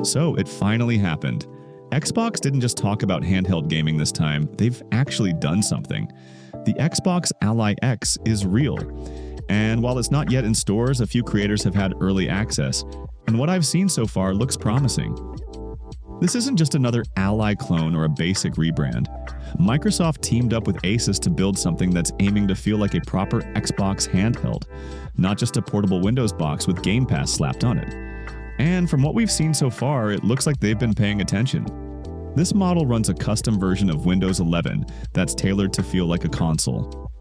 So it finally happened. Xbox didn't just talk about handheld gaming this time, they've actually done something. The Xbox Ally X is real. And while it's not yet in stores, a few creators have had early access, and what I've seen so far looks promising. This isn't just another Ally clone or a basic rebrand. Microsoft teamed up with ASUS to build something that's aiming to feel like a proper Xbox handheld, not just a portable Windows box with Game Pass slapped on it. And from what we've seen so far, it looks like they've been paying attention. This model runs a custom version of Windows 11 that's tailored to feel like a console.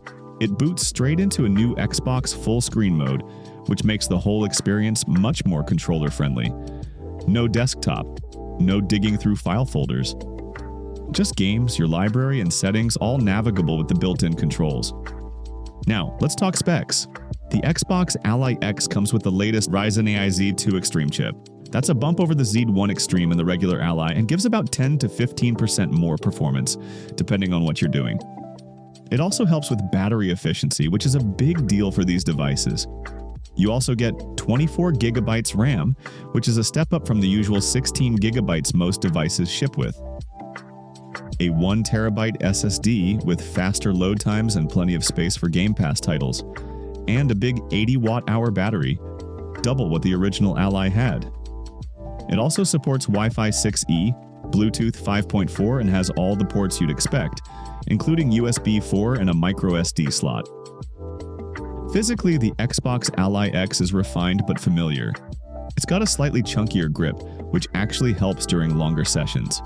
It boots straight into a new Xbox full-screen mode, which makes the whole experience much more controller-friendly. No desktop, no digging through file folders. Just games, your library, and settings all navigable with the built-in controls. Now, let's talk specs. The Xbox Ally X comes with the latest Ryzen AI Z2 Extreme chip. That's a bump over the Z1 Extreme in the regular Ally and gives about 10 to 15% more performance, depending on what you're doing. It also helps with battery efficiency, which is a big deal for these devices. You also get 24 gigabytes RAM, which is a step up from the usual 16 gigabytes most devices ship with. A 1 terabyte SSD with faster load times and plenty of space for Game Pass titles. And a big 80 watt-hour battery, double what the original Ally had. It also supports Wi-Fi 6E, Bluetooth 5.4, and has all the ports you'd expect, including USB 4 and a micro SD slot. Physically, the Xbox Ally X is refined but familiar. It's got a slightly chunkier grip, which actually helps during longer sessions.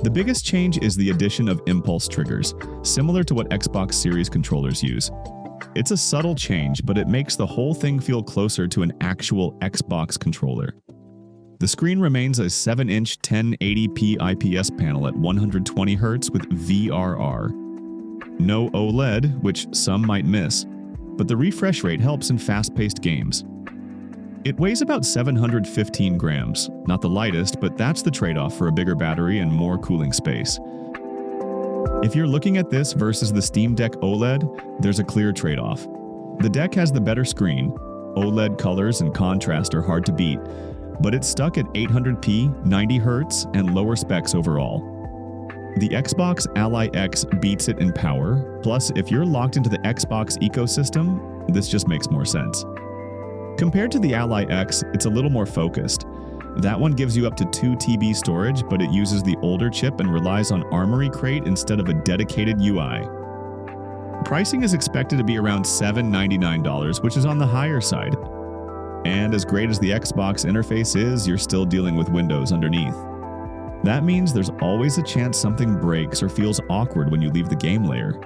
The biggest change is the addition of impulse triggers, similar to what Xbox Series controllers use. It's a subtle change, but it makes the whole thing feel closer to an actual Xbox controller. The screen remains a 7-inch 1080p IPS panel at 120Hz with VRR. No OLED, which some might miss, but the refresh rate helps in fast-paced games. It weighs about 715 grams, not the lightest, but that's the trade-off for a bigger battery and more cooling space. If you're looking at this versus the Steam Deck OLED, there's a clear trade-off. The Deck has the better screen, OLED colors and contrast are hard to beat, but it's stuck at 800p, 90Hz, and lower specs overall. The Xbox Ally X beats it in power, plus if you're locked into the Xbox ecosystem, this just makes more sense. Compared to the Ally X, it's a little more focused. That one gives you up to 2 TB storage, but it uses the older chip and relies on Armory Crate instead of a dedicated UI. Pricing is expected to be around $799, which is on the higher side. And as great as the Xbox interface is, you're still dealing with Windows underneath. That means there's always a chance something breaks or feels awkward when you leave the game layer.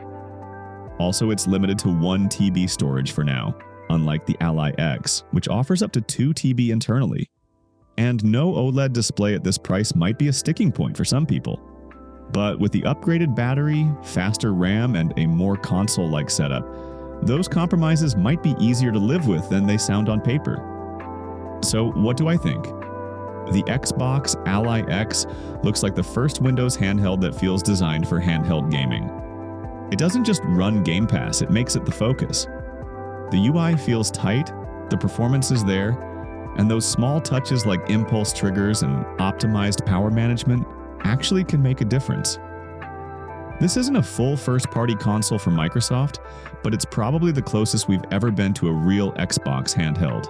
Also, it's limited to 1 TB storage for now, unlike the Ally X, which offers up to 2 TB internally. And no OLED display at this price might be a sticking point for some people. But with the upgraded battery, faster RAM, and a more console-like setup, those compromises might be easier to live with than they sound on paper. So what do I think? The Xbox Ally X looks like the first Windows handheld that feels designed for handheld gaming. It doesn't just run Game Pass, it makes it the focus. The UI feels tight, the performance is there, and those small touches like impulse triggers and optimized power management actually can make a difference. This isn't a full first-party console from Microsoft, but it's probably the closest we've ever been to a real Xbox handheld.